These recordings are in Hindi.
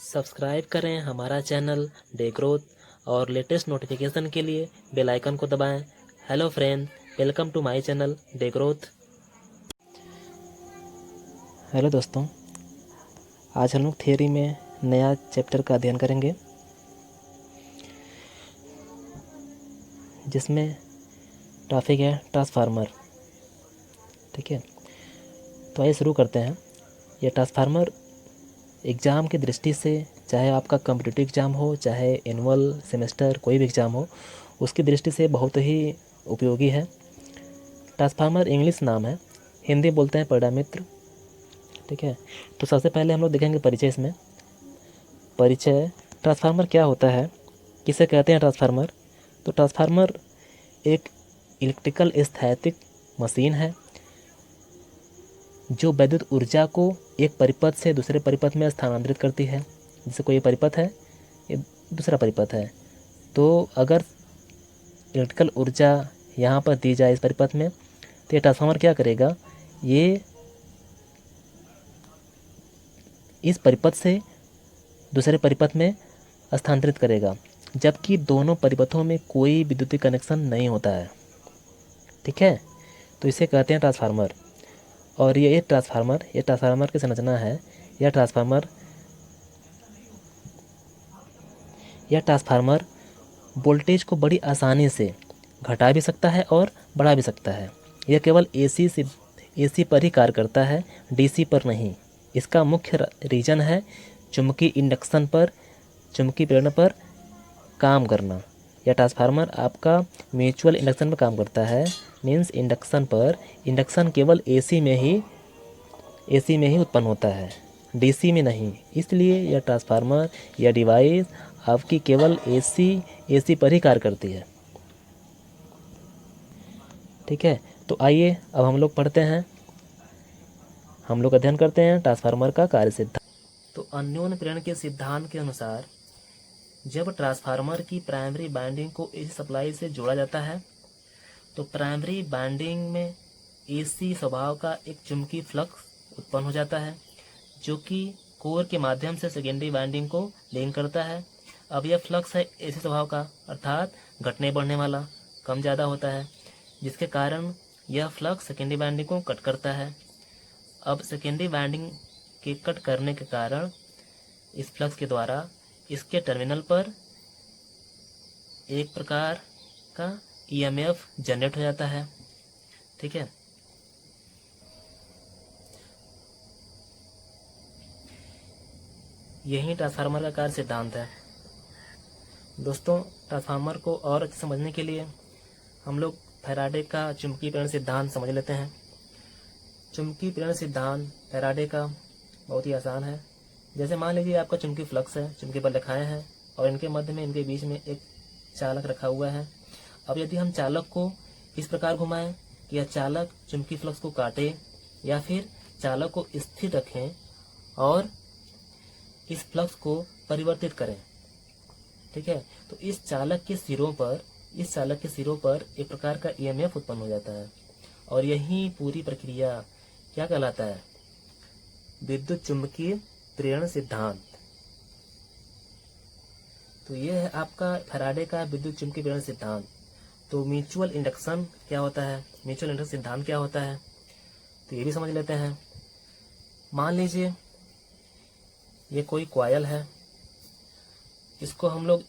सब्सक्राइब करें हमारा चैनल डे ग्रोथ और लेटेस्ट नोटिफिकेशन के लिए बेल आइकन को दबाएं। Hello friend, welcome to my channel the growth. हेलो दोस्तों, आज हम लोग थियरी में नया चैप्टर का अध्ययन करेंगे जिसमें टॉपिक है ट्रांसफार्मर। ठीक है, तो आइए शुरू करते हैं। ये ट्रांसफार्मर एग्ज़ाम की दृष्टि से, चाहे आपका कॉम्पिटिटिव एग्ज़ाम हो, चाहे एनुअल सेमेस्टर कोई भी एग्ज़ाम हो, उसकी दृष्टि से बहुत ही उपयोगी है। ट्रांसफार्मर इंग्लिश नाम है, हिंदी बोलते हैं परिणामित्र। ठीक है, तो सबसे पहले हम लोग देखेंगे परिचय। इसमें परिचय, ट्रांसफार्मर क्या होता है, किसे कहते हैं ट्रांसफार्मर। तो ट्रांसफार्मर एक इलेक्ट्रिकल स्थैतिक मशीन है जो वैद्युत ऊर्जा को एक परिपथ से दूसरे परिपथ में स्थानांतरित करती है। जैसे कोई परिपथ है, ये दूसरा परिपथ है, तो अगर इलेक्ट्रिकल ऊर्जा यहाँ पर दी जाए इस परिपथ में, तो ये ट्रांसफार्मर क्या करेगा, ये इस परिपथ से दूसरे परिपथ में स्थानांतरित करेगा, जबकि दोनों परिपथों में कोई विद्युतीय कनेक्शन नहीं होता है। ठीक है, तो इसे कहते हैं ट्रांसफार्मर। और ये ट्रांसफार्मर की संरचना है। यह ट्रांसफार्मर वोल्टेज को बड़ी आसानी से घटा भी सकता है और बढ़ा भी सकता है। यह केवल एसी पर ही कार्य करता है, डीसी पर नहीं। इसका मुख्य रीजन है चुंबकीय प्रेरण पर काम करना। यह ट्रांसफार्मर आपका म्यूचुअल इंडक्शन पर काम करता है, मीन्स इंडक्शन केवल एसी में ही उत्पन्न होता है, डीसी में नहीं। इसलिए यह ट्रांसफार्मर या डिवाइस आपकी केवल एसी पर ही कार्य करती है। ठीक है, तो आइए अब हम लोग पढ़ते हैं, हम लोग अध्ययन करते हैं ट्रांसफार्मर का कार्य सिद्धांत। तो अन्योन्य प्रेरण के सिद्धांत के अनुसार जब ट्रांसफार्मर की प्राइमरी वाइंडिंग को एसी सप्लाई से जोड़ा जाता है, तो प्राइमरी वाइंडिंग में एसी स्वभाव का एक चुंबकीय फ्लक्स उत्पन्न हो जाता है, जो कि कोर के माध्यम से सेकेंडरी वाइंडिंग को लिंक करता है। अब यह फ्लक्स है एसी स्वभाव का, अर्थात घटने बढ़ने वाला, कम ज़्यादा होता है, जिसके कारण यह फ्लक्स सेकेंडरी वाइंडिंग को कट करता है। अब सेकेंडरी वाइंडिंग के कट करने के कारण इस फ्लक्स के द्वारा इसके टर्मिनल पर एक प्रकार का ईएमएफ जनरेट हो जाता है। ठीक है, यही ट्रांसफार्मर का कार्य सिद्धांत है। दोस्तों, ट्रांसफार्मर को और अच्छे समझने के लिए हम लोग फैराडे का चुंबकीय प्रेरण सिद्धांत समझ लेते हैं। चुंबकीय प्रेरण सिद्धांत फैराडे का बहुत ही आसान है। जैसे मान लीजिए आपका चुंबकीय फ्लक्स है, चुंबकीय बल रेखाएं हैं, और इनके मध्य में, इनके बीच में एक चालक रखा हुआ है। अब यदि हम चालक को इस प्रकार घुमाएं कि यह चालक चुंबकीय फ्लक्स को काटे, या फिर चालक को स्थिर रखें और इस फ्लक्स को परिवर्तित करें। ठीक है, तो इस चालक के सिरों पर एक प्रकार का ईएमएफ उत्पन्न हो जाता है, और यही पूरी प्रक्रिया क्या कहलाता है, विद्युत चुंबकीय प्रेरण सिद्धांत। तो यह है आपका फैराडे का विद्युत चुंबकीय प्रेरण सिद्धांत। तो म्यूचुअल इंडक्शन क्या होता है, म्यूचुअल इंडक्शन सिद्धांत क्या होता है, तो ये भी समझ लेते हैं। मान लीजिए ये कोई कॉइल है, इसको हम लोग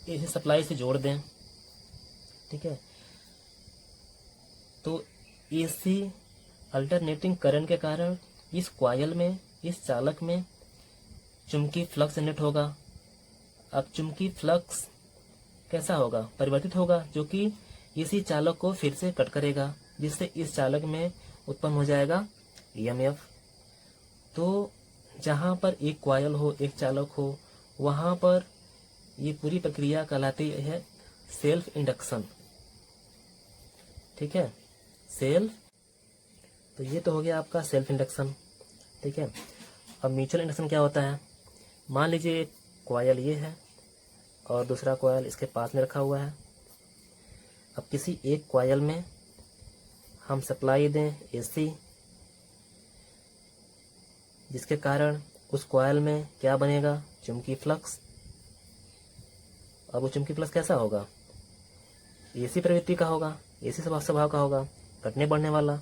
एसी सप्लाई से जोड़ दें। ठीक है, तो एसी अल्टरनेटिंग करंट के कारण इस कॉइल में, इस चालक में चुंबकीय फ्लक्स जनरेट होगा। अब चुंबकीय फ्लक्स कैसा होगा, परिवर्तित होगा, जो कि इसी चालक को फिर से कट करेगा, जिससे इस चालक में उत्पन्न हो जाएगा ईएमएफ। तो जहाँ पर एक कॉइल हो, एक चालक हो, वहाँ पर ये पूरी प्रक्रिया कहलाती है सेल्फ इंडक्शन। ठीक है, तो ये तो हो गया आपका सेल्फ इंडक्शन। ठीक है, अब म्यूचुअल इंडक्शन क्या होता है। मान लीजिए एक कॉइल ये है और दूसरा कॉइल इसके पास में रखा हुआ है। अब किसी एक कॉइल में हम सप्लाई दें एसी, जिसके कारण उस कॉइल में क्या बनेगा, चुंबकीय फ्लक्स। अब वो चुंबकीय फ्लक्स कैसा होगा? एसी प्रवृत्ति का होगा, एसी स्वभाव का होगा, घटने बढ़ने वाला।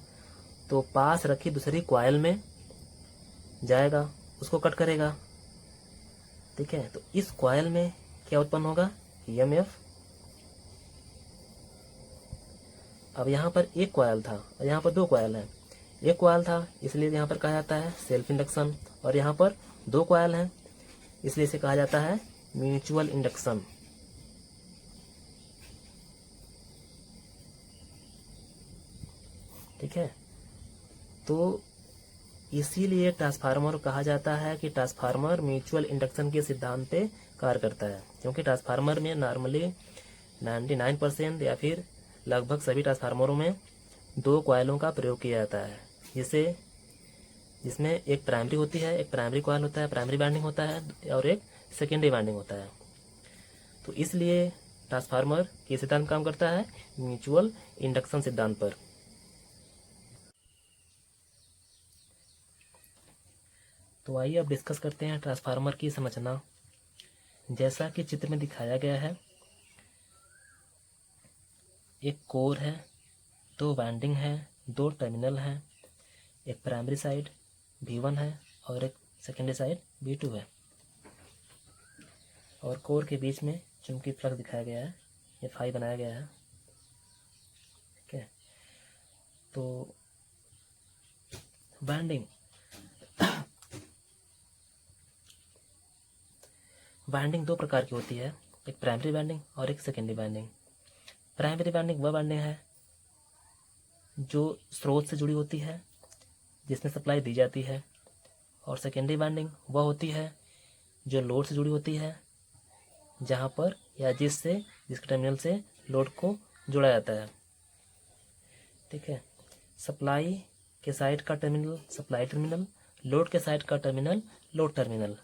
तो पास रखी दूसरी कॉइल में जाएगा, उसको कट करेगा। ठीक है, तो इस कॉइल में क्या उत्पन्न होगा? ईएमएफ। अब यहाँ पर एक कॉइल था और यहाँ पर दो कॉइल है। एक कॉइल था इसलिए यहाँ पर कहा जाता है सेल्फ इंडक्शन, और यहाँ पर दो कॉइल हैं इसलिए इसे कहा जाता है म्यूचुअल इंडक्शन। ठीक है, तो इसीलिए ट्रांसफार्मर कहा जाता है कि ट्रांसफार्मर म्यूचुअल इंडक्शन के सिद्धांत पे कार्य करता है, क्योंकि ट्रांसफार्मर में नॉर्मली 99% या फिर लगभग सभी ट्रांसफार्मरों में दो कॉइलों का प्रयोग किया जाता है, जिसमें एक प्राइमरी होती है, एक प्राइमरी कॉइल होता है, प्राइमरी वाइंडिंग होता है, और एक सेकेंडरी वाइंडिंग होता है। तो इसलिए ट्रांसफार्मर किस सिद्धांत काम करता है? म्यूचुअल इंडक्शन सिद्धांत पर। तो आइए अब डिस्कस करते हैं ट्रांसफार्मर की संरचना। जैसा कि चित्र में दिखाया गया है, एक कोर है, दो वाइंडिंग है, दो टर्मिनल हैं, एक प्राइमरी साइड V1 है और एक सेकेंडरी साइड V2 है, और कोर के बीच में चुंबकीय फ्लक्स दिखाया गया है, ये फाई बनाया गया है। ठीक है, तो वाइंडिंग वाइंडिंग दो प्रकार की होती है, एक प्राइमरी वाइंडिंग और एक सेकेंडरी वाइंडिंग। प्राइमरी वाइंडिंग वह वाइंडिंग है जो स्रोत से जुड़ी होती है, जिसमें सप्लाई दी जाती है, और सेकेंडरी वाइंडिंग वह होती है जो लोड से जुड़ी होती है, जहाँ पर या जिसके टर्मिनल से लोड को जोड़ा जाता है। ठीक है, सप्लाई के साइड का टर्मिनल सप्लाई टर्मिनल, लोड के साइड का terminal load terminal.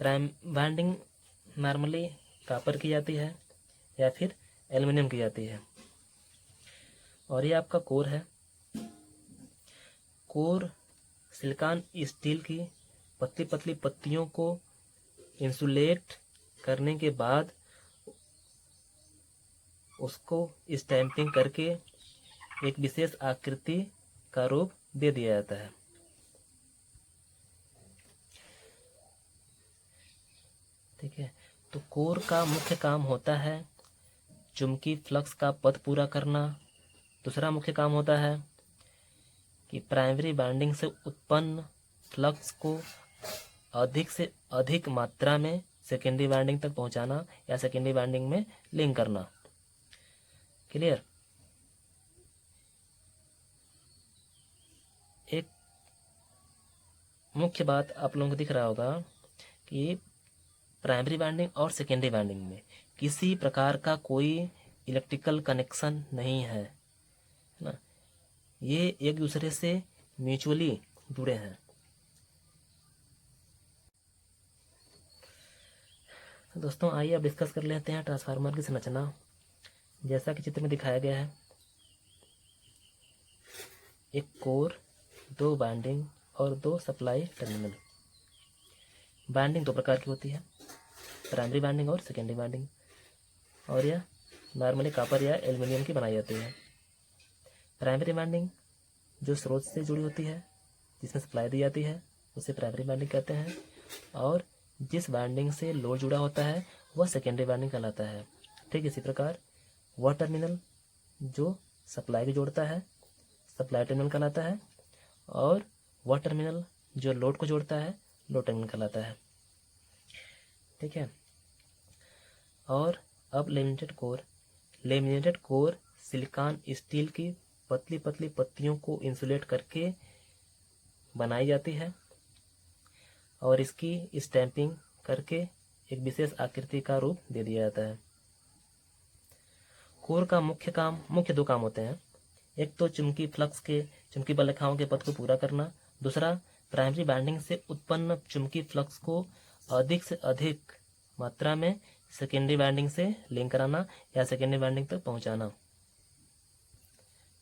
Prime winding normally copper की जाती है या फिर एल्युमिनियम की जाती है। और ये आपका कोर है। कोर सिलिकॉन स्टील की पतली पतली पत्तियों को इंसुलेट करने के बाद उसको स्टैंपिंग करके एक विशेष आकृति का रूप दे दिया जाता है। ठीक है, तो कोर का मुख्य काम होता है चुंबकीय फ्लक्स का पथ पूरा करना। दूसरा मुख्य काम होता है कि प्राइमरी वाइंडिंग से उत्पन्न फ्लक्स को अधिक से अधिक मात्रा में सेकेंडरी वाइंडिंग तक पहुंचाना या सेकेंडरी वाइंडिंग में लिंक करना। क्लियर? एक मुख्य आप लोगों को दिख रहा होगा कि प्राइमरी वाइंडिंग और सेकेंडरी वाइंडिंग में किसी प्रकार का कोई इलेक्ट्रिकल कनेक्शन नहीं है ना, ये एक दूसरे से म्यूचुअली जुड़े हैं। तो दोस्तों आइए अब डिस्कस कर लेते हैं ट्रांसफार्मर की संरचना। जैसा कि चित्र में दिखाया गया है, एक कोर, दो वाइंडिंग और दो सप्लाई टर्मिनल। वाइंडिंग दो प्रकार की होती है, प्राइमरी वाइंडिंग और सेकेंडरी वाइंडिंग, और यह नॉर्मली कॉपर या एल्युमिनियम की बनाई जाती है। प्राइमरी वाइंडिंग जो स्रोत से जुड़ी होती है, जिसमें सप्लाई दी जाती है, उसे प्राइमरी वाइंडिंग कहते हैं, और जिस वाइंडिंग से लोड जुड़ा होता है वह सेकेंडरी वाइंडिंग कहलाता है। ठीक इसी प्रकार वह टर्मिनल जो सप्लाई को जोड़ता है सप्लाई टर्मिनल कहलाता है, और वह टर्मिनल जो लोड को जोड़ता है लोड टर्मिनल कहलाता है। ठीक है, और अब लेमिनेटेड कोर सिलिकॉन स्टील की पतली पतली पत्तियों को इंसुलेट करके बनाई जाती है और इसकी स्टैंपिंग करके एक विशेष आकृति का रूप दे दिया जाता है। कोर का मुख्य दो काम होते हैं, एक तो चुंबकीय बल रेखाओं के पथ को पूरा करना, दूसरा प्राइमरी वाइंडिंग से उत्पन्न चुंबकीय फ्लक्स को अधिक से अधिक मात्रा में सेकेंडरी वाइंडिंग से लिंक कराना या सेकेंडरी वाइंडिंग तक पहुंचाना।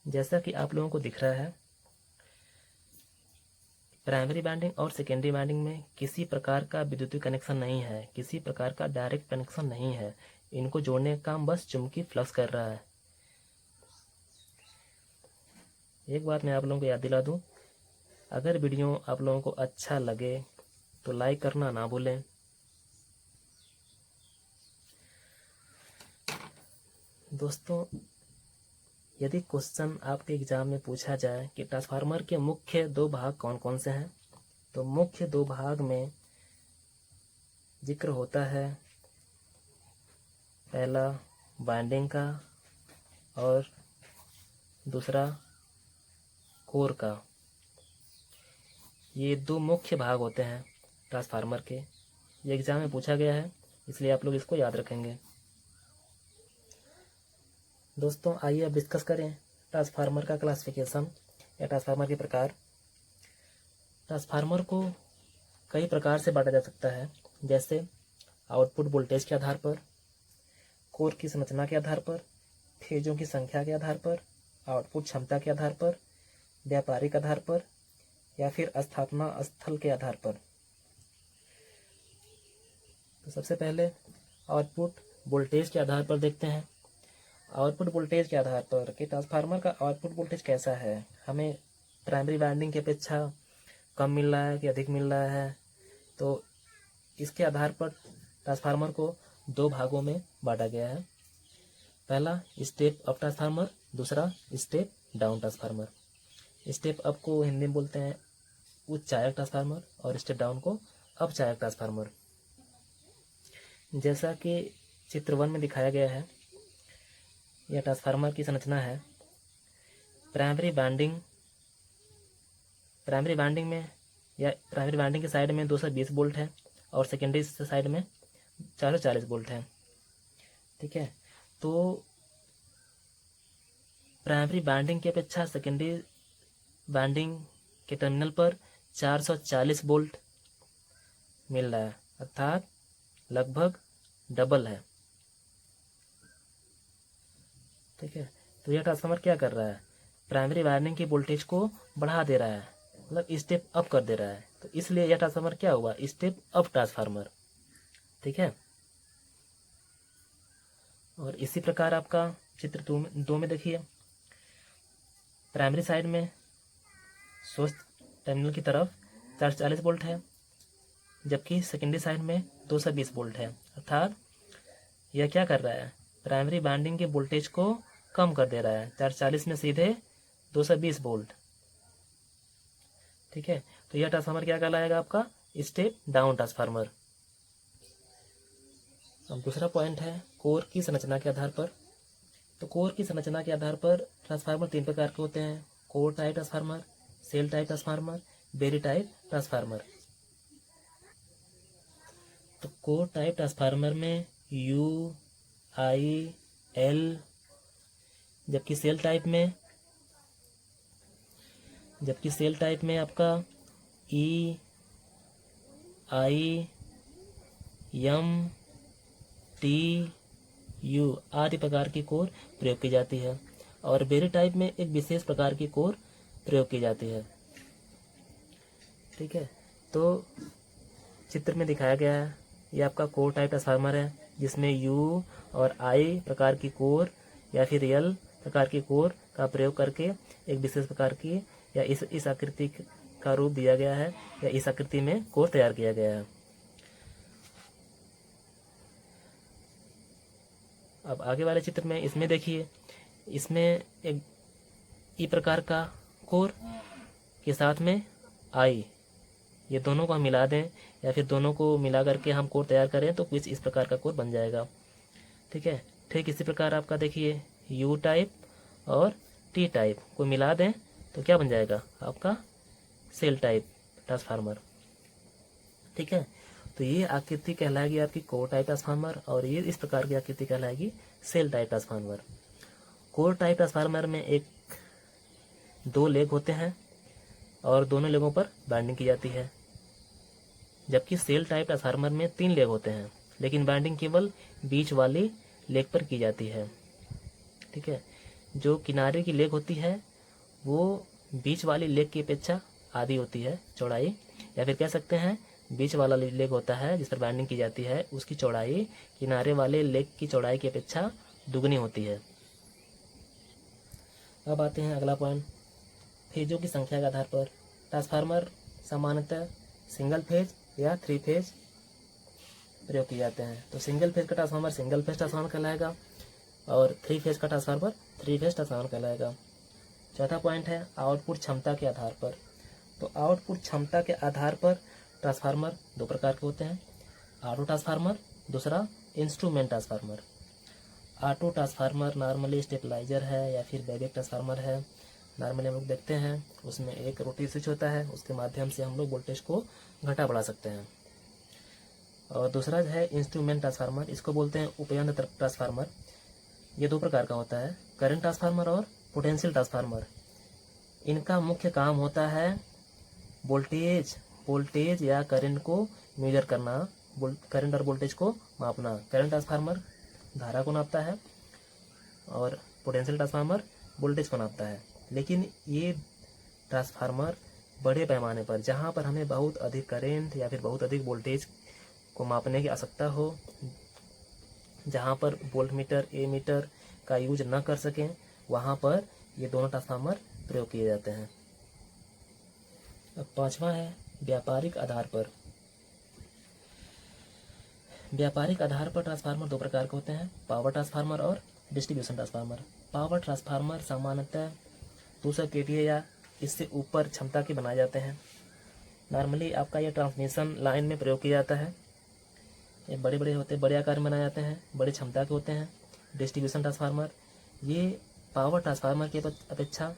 जैसा कि आप लोगों को दिख रहा है, प्राइमरी वाइंडिंग और सेकेंडरी वाइंडिंग में किसी प्रकार का विद्युतीय कनेक्शन नहीं है, किसी प्रकार का डायरेक्ट कनेक्शन नहीं है। इनको जोड़ने का काम बस चुंबकीय फ्लक्स कर रहा है। एक बात मैं आप लोगों को याद दिला दूं, अगर वीडियो आप लोगों को अच्छा लगे तो लाइक करना ना भूलें। दोस्तों, यदि क्वेश्चन आपके एग्जाम में पूछा जाए कि ट्रांसफार्मर के मुख्य दो भाग कौन कौन से हैं, तो मुख्य दो भाग में जिक्र होता है पहला वाइंडिंग का और दूसरा कोर का। ये दो मुख्य भाग होते हैं ट्रांसफार्मर के। ये एग्जाम में पूछा गया है, इसलिए आप लोग इसको याद रखेंगे। दोस्तों, आइए अब डिस्कस करें ट्रांसफार्मर का क्लासिफिकेशन या ट्रांसफार्मर के प्रकार। ट्रांसफार्मर को कई प्रकार से बांटा जा सकता है, जैसे आउटपुट वोल्टेज के आधार पर, कोर की संरचना के आधार पर, फेजों की संख्या के आधार पर, आउटपुट क्षमता के आधार पर, व्यापारिक आधार पर या फिर स्थापना स्थल के आधार पर। तो सबसे पहले आउटपुट वोल्टेज के आधार पर देखते हैं। आउटपुट वोल्टेज के आधार पर कि ट्रांसफार्मर का आउटपुट वोल्टेज कैसा है, हमें प्राइमरी वाइंडिंग की अपेक्षा कम मिल रहा है कि अधिक मिल रहा है, तो इसके आधार पर ट्रांसफार्मर को दो भागों में बांटा गया है। पहला स्टेप अप ट्रांसफार्मर, दूसरा step down transformer. Step up को हिंदी में बोलते हैं उच्च चायक ट्रांसफार्मर और स्टेप डाउन को अपचायक ट्रांसफार्मर। जैसा कि चित्र 1 में दिखाया गया है, यह ट्रांसफार्मर की संरचना है। प्राइमरी वाइंडिंग में या प्राइमरी वाइंडिंग की साइड में 220 वोल्ट है और सेकेंडरी साइड में 440 वोल्ट है। ठीक है, तो प्राइमरी वाइंडिंग की अपेक्षा सेकेंडरी वाइंडिंग के टर्मिनल पर 440 वोल्ट मिल रहा है, अर्थात लगभग डबल है। ठीक है, तो यह ट्रांसफार्मर क्या कर रहा है, प्राइमरी वाइंडिंग की वोल्टेज को बढ़ा दे रहा है, मतलब स्टेप अप कर दे रहा है। तो इसलिए यह ट्रांसफार्मर क्या हुआ, स्टेप अप ट्रांसफार्मर। ठीक है, और इसी प्रकार आपका चित्र 2 में देखिए, प्राइमरी साइड में सोर्स टर्मिनल की तरफ 440 वोल्ट है, जबकि सेकेंडरी साइड में 220 वोल्ट है। अर्थात यह क्या कर रहा है, प्राइमरी वाइंडिंग के वोल्टेज को कम कर दे रहा है, 440 में सीधे 220 वोल्ट। ठीक है, तो यह ट्रांसफार्मर क्या कहलाएगा, आपका स्टेप डाउन ट्रांसफार्मर। अब दूसरा पॉइंट है कोर की संरचना के आधार पर। तो कोर की संरचना के आधार पर ट्रांसफार्मर 3 प्रकार के होते हैं, core type transformer, shell type transformer, berry type transformer. तो कोर टाइप ट्रांसफार्मर में U, I, L, जबकि सेल टाइप में आपका E, I, M, T, U आदि प्रकार की कोर प्रयोग की जाती है, और बेरी टाइप में एक विशेष प्रकार की कोर प्रयोग की जाती है। ठीक है, तो चित्र में दिखाया गया है, ये आपका कोर टाइप ट्रांसफार्मर है, जिसमें U और I प्रकार की कोर या फिर L प्रकार की कोर का प्रयोग करके एक विशेष प्रकार की या इस आकृति का रूप दिया गया है, या इस आकृति में कोर तैयार किया गया है। अब आगे वाले चित्र में इसमें देखिए, इसमें एक ई प्रकार का कोर के साथ में I, ये दोनों को हम मिला दें या फिर दोनों को मिला करके हम कोर तैयार करें तो कुछ इस प्रकार का कोर बन जाएगा। ठीक है, ठीक इसी प्रकार आपका देखिए U टाइप और T टाइप को मिला दें तो क्या बन जाएगा, आपका सेल टाइप ट्रांसफार्मर। ठीक है, तो ये आकृति कहलाएगी आपकी कोर टाइप ट्रांसफार्मर, और ये इस प्रकार की आकृति कहलाएगी shell type transformer. Core type transformer में 2 लेग होते हैं और दोनों लेगों पर बाइंडिंग की जाती है, जबकि सेल टाइप ट्रांसफार्मर में 3 लेग होते हैं, लेकिन बाइंडिंग केवल बीच वाली लेग पर की जाती है। ठीक है, जो किनारे की लेग होती है वो बीच वाली लेग की अपेक्षा आधी होती है चौड़ाई, या फिर कह सकते हैं बीच वाला लेग होता है जिस पर बाइंडिंग की जाती है, उसकी चौड़ाई किनारे वाले लेग की चौड़ाई की अपेक्षा दुगनी होती है। अब आते हैं अगला पॉइंट, फेजों की संख्या के आधार पर ट्रांसफार्मर सामान्यतः सिंगल फेज या 3 फेज प्रयोग किए जाते हैं। तो सिंगल फेज का ट्रांसफार्मर सिंगल फेज ट्रांसफार्मर कहलाएगा और 3 फेज का ट्रांसफार्मर 3 फेज ट्रांसफार्मर कहलाएगा। चौथा पॉइंट है आउटपुट क्षमता के आधार पर। तो आउटपुट क्षमता के आधार पर ट्रांसफार्मर 2 प्रकार के होते हैं, ऑटो ट्रांसफार्मर, दूसरा instrument transformer. Auto transformer normally stabiliser है या फिर बैबेक ट्रांसफार्मर है। नॉर्मली हम लोग देखते हैं उसमें एक रोटरी स्विच होता है, उसके माध्यम से हम लोग वोल्टेज को घटा बढ़ा सकते हैं। और दूसरा जो है इंस्ट्रूमेंट ट्रांसफार्मर, इसको बोलते हैं उपयंत्र ट्रांसफार्मर। ये 2 प्रकार का होता है, करंट ट्रांसफार्मर और पोटेंशियल ट्रांसफार्मर। इनका मुख्य काम होता है वोल्टेज या करंट को मेजर करना, करंट और वोल्टेज को मापना। करंट ट्रांसफार्मर धारा को नापता है और पोटेंशियल ट्रांसफार्मर वोल्टेज को नापता है। लेकिन ये ट्रांसफार्मर बड़े पैमाने पर, जहाँ पर हमें बहुत अधिक करंट या फिर बहुत अधिक वोल्टेज को मापने की आवश्यकता हो, जहाँ पर वोल्ट मीटर एमीटर का यूज न कर सकें, वहाँ पर ये दोनों ट्रांसफार्मर प्रयोग किए जाते हैं। अब 5वां है व्यापारिक आधार पर। व्यापारिक आधार पर ट्रांसफार्मर 2 प्रकार के होते हैं, पावर ट्रांसफार्मर और डिस्ट्रीब्यूशन ट्रांसफार्मर। पावर ट्रांसफार्मर सामान्यतः 200 kVA या इससे ऊपर क्षमता के बनाए जाते हैं। नॉर्मली आपका ये ट्रांसमिशन लाइन में प्रयोग किया जाता है। ये बड़े बड़े होते हैं, बड़े आकार में बनाए जाते हैं, बड़ी क्षमता के होते हैं। डिस्ट्रीब्यूशन ट्रांसफार्मर ये पावर ट्रांसफार्मर की अपेक्षा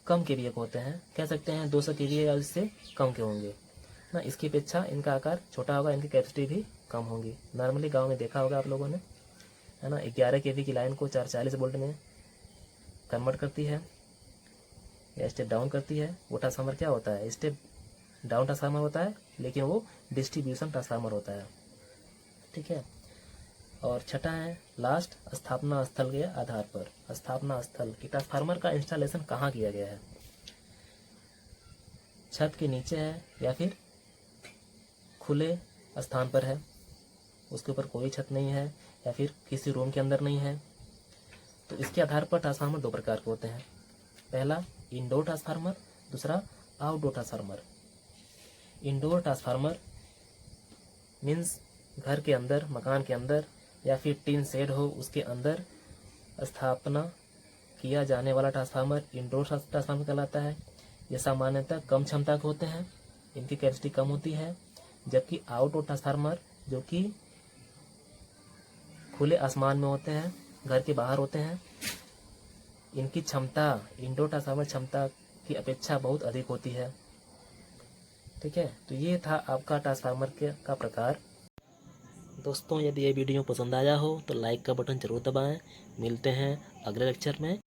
कम kVA के होते हैं, कह सकते हैं 200 kVA या इससे कम के होंगे ना। इसकी अपेक्षा इनका आकार छोटा होगा, इनकी कैपेसिटी भी कम होगी। नॉर्मली गांव में देखा होगा आप लोगों ने, है ना, 11 kV की लाइन को 440 वोल्ट में कन्वर्ट करती है या स्टेप डाउन करती है। वो ट्रांसफार्मर क्या होता है, स्टेप डाउन ट्रांसफार्मर होता है, लेकिन वो डिस्ट्रीब्यूशन ट्रांसफार्मर होता है। ठीक है। और छठा है लास्ट, स्थापना स्थल के आधार पर। स्थापना स्थल कि ट्रांसफार्मर का इंस्टॉलेशन कहाँ किया गया है, छत के नीचे है या फिर खुले स्थान पर है, उसके ऊपर कोई छत नहीं है या फिर किसी रूम के अंदर नहीं है। तो इसके आधार पर ट्रांसफार्मर 2 प्रकार के होते हैं, पहला इंडोर ट्रांसफार्मर, दूसरा outdoor transformer. Indoor transformer means घर के अंदर, मकान के अंदर या फिर टीन शेड हो उसके अंदर स्थापना किया जाने वाला ट्रांसफार्मर इंडोर ट्रांसफार्मर कहलाता है। ये सामान्यतः कम क्षमता के होते हैं, इनकी कैपेसिटी कम होती है। जबकि आउटडोर ट्रांसफार्मर जो कि खुले आसमान में होते हैं, घर के बाहर होते हैं, इनकी क्षमता इंडोर ट्रांसफार्मर क्षमता की अपेक्षा बहुत अधिक होती है। ठीक है, तो ये था आपका ट्रांसफार्मर का प्रकार। दोस्तों, यदि ये वीडियो पसंद आया हो तो लाइक का बटन जरूर दबाएं। मिलते हैं अगले लेक्चर में।